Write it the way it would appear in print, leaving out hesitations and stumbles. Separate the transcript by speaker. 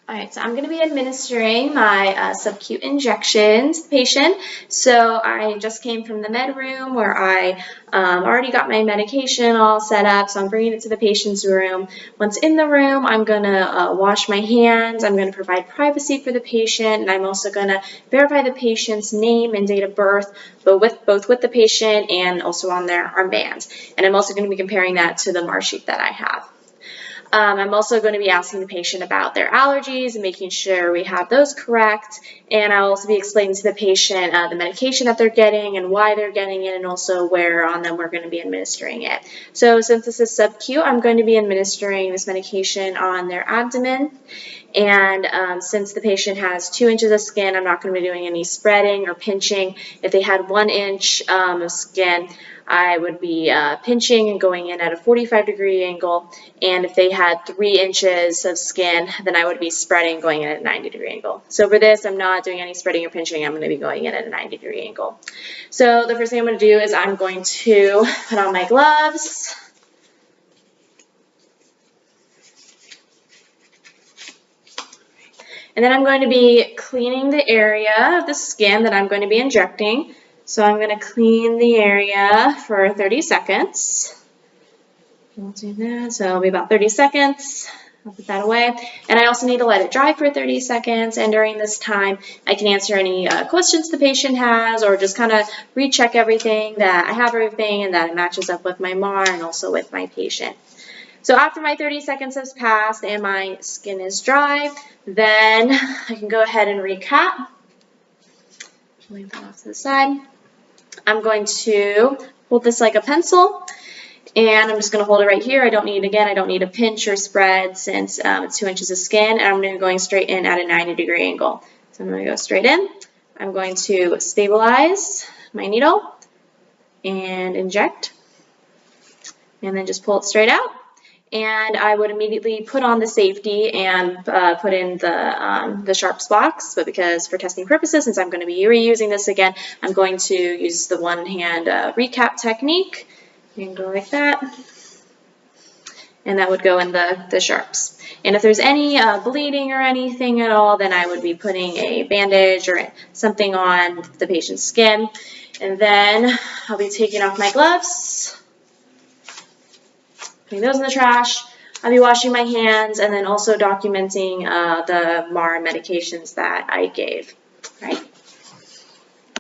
Speaker 1: All right, so I'm going to be administering my subcute injection to the patient. So I just came from the med room where I already got my medication all set up. So I'm bringing it to the patient's room. Once in the room, I'm going to wash my hands. I'm going to provide privacy for the patient, and I'm also going to verify the patient's name and date of birth, both with the patient and also on their armband. And I'm also going to be comparing that to the MAR sheet that I have. I'm also going to be asking the patient about their allergies and making sure we have those correct. And I'll also be explaining to the patient the medication that they're getting and why they're getting it, and also where on them we're going to be administering it. So since this is subcute, I'm going to be administering this medication on their abdomen. And since the patient has 2 inches of skin, I'm not going to be doing any spreading or pinching. If they had 1 inch of skin, I would be pinching and going in at a 45-degree angle. And if they had 3 inches of skin, then I would be spreading, going in at a 90-degree angle. So for this, I'm not doing any spreading or pinching. I'm going to be going in at a 90-degree angle. So the first thing I'm going to do is I'm going to put on my gloves. And then I'm going to be cleaning the area of the skin that I'm going to be injecting. So I'm going to clean the area for 30 seconds. We'll do that. So it'll be about 30 seconds. I'll put that away. And I also need to let it dry for 30 seconds. And during this time, I can answer any questions the patient has, or just kind of recheck everything, that I have everything and that it matches up with my MAR and also with my patient. So after my 30 seconds has passed and my skin is dry, then I can go ahead and recap. Leave that off to the side. I'm going to hold this like a pencil, and I'm just going to hold it right here. I don't need a pinch or spread since it's 2 inches of skin, and I'm going to be going straight in at a 90-degree angle. So I'm going to go straight in. I'm going to stabilize my needle and inject, and then just pull it straight out. And I would immediately put on the safety and put in the sharps box, but because for testing purposes, since I'm going to be reusing this again, I'm going to use the one-hand recap technique. You can go like that, and that would go in the sharps. And if there's any bleeding or anything at all, then I would be putting a bandage or something on the patient's skin. And then I'll be taking off my gloves, putting those in the trash. I'll be washing my hands and then also documenting the MAR medications that I gave. All right.